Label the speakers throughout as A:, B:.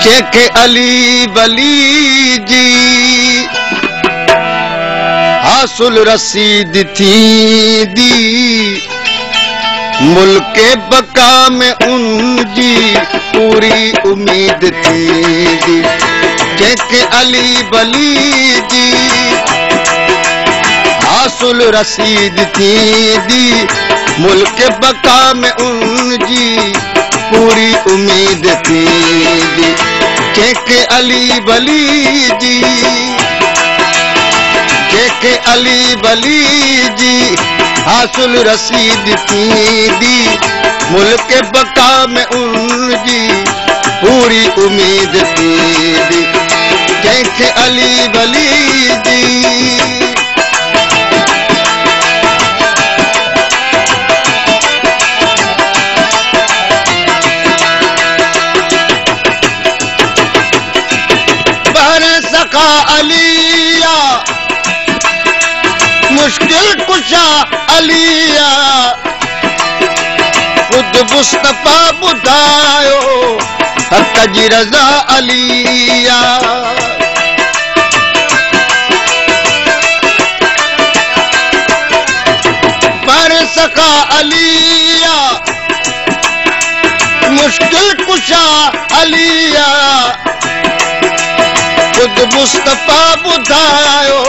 A: जंहिंखे अली वली जी हासिल रसीद थींदी मुल्क बका में उनजी पूरी उम्मीद थींदी जंहिंखे अली वली जी हासिल रसीद थींदी मुल्क बका में उनजी पूरी उम्मीद थींदी जंहिंखे अली वली जी जंहिंखे अली वली जी हासिल रसीद थींदी मुल्क बका में उनजी पूरी उम्मीद थींदी जंहिंखे अली वली जी अलिया मुश्किल कुशा अलिया खुद मुस्तफा ॿुधायो हक़ जी रज़ा अलिया पर सखा अलिया मुश्किल कुशा अलिया खुद मुस्तफा ॿुधायो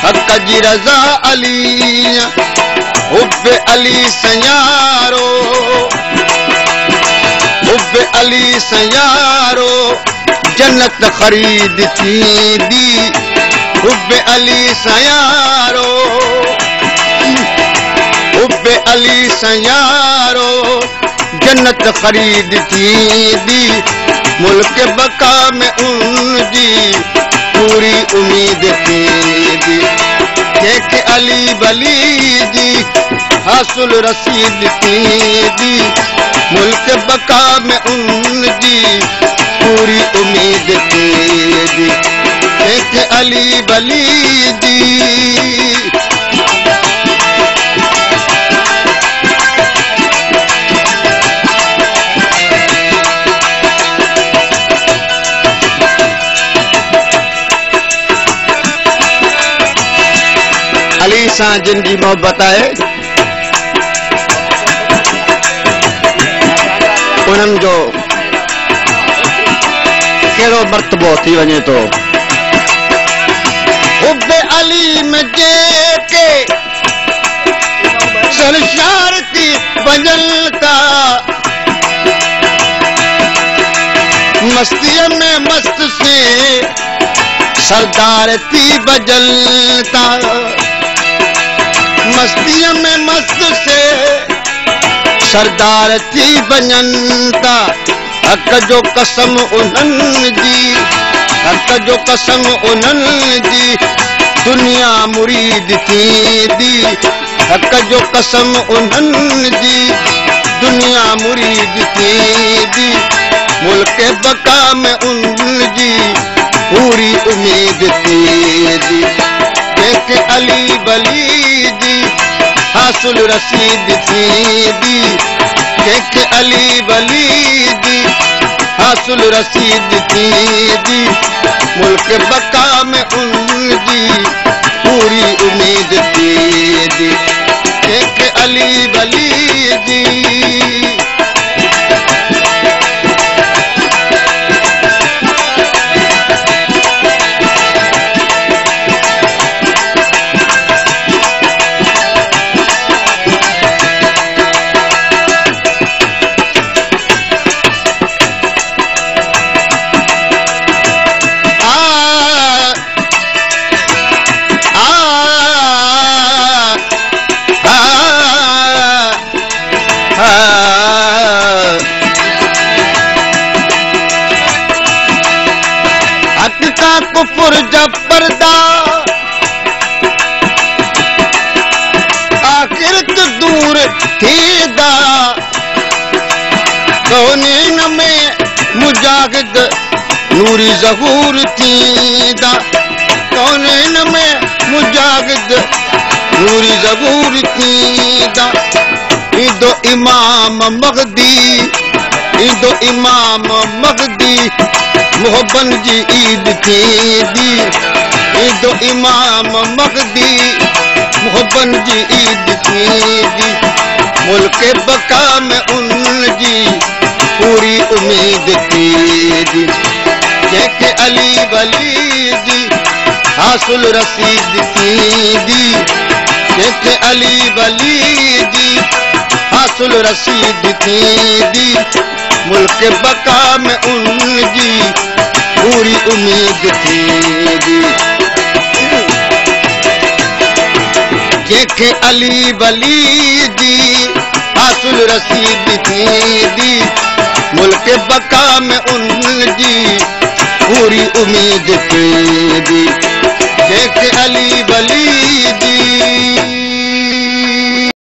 A: हक़ जी रज़ा अलिया हुब अली सयारो हुब अली सयारो जन्नत ख़रीद थींदी हुब अली सयारो हुब अली सयारो जन्नत ख़रीद थींदी मुल्क बका में उनजी पूरी उम्मीद थींदी जंहिंखे अली वली जी हासिल रसीद थींदी मुल्क बका में उनजी पूरी उम्मीद थींदी जंहिंखे अली वली जी अली सां जिन जी मोहब्बत आहे उन्हनि जो कहिड़ो मर्तबो थी वञे थो हुब अली में जेके सरशार थी वञनि था मस्तीअ में मस्त से सरदार थी बजल था मस्तीअ में मस्त से सरदार थी वञनि था हक़ जो कसम उन्हनि जी हक़ जो कसम उन्हनि जी दुनिया मुरीद थींदी हक़ जो कसम उन्हनि जी दुनिया मुरीद थींदी मुल्क बका में उनजी पूरी उम्मीद थींदी जंहिंखे अली वली जी हासिल रसीद थींदी जंहिंखे अली वली जी हासिल रसीद थींदी मुल्क बका में उनजी पूरी उम्मीद थींदी जंहिंखे अली वली जी कुफर जा पर्दा आखिरत दूर थींदा कौनीन में मुजाहिद नूरी ज़हूर थींदा कौनीन में मुजाहिद नूरी ज़हूर थींदा ईंदो इमाम महदी ईंदो इमाम महदी मुहब्बन जी ईद थींदी ईद इमाम महदी मुहब्बन जी ईद थींदी मुल्क बका में उनजी पूरी उम्मीद थींदी जंहिंखे अली वली जी हासिल रसीद थींदी जंहिंखे अली वली जी हासिल रसीद थींदी मुल्क बका में उनजी पूरी उम्मीद थींदी जंहिंखे अली वली जी हासिल रसीद थींदी मुल्क बका में उनजी पूरी उम्मीद थींदी जंहिंखे अली वली जी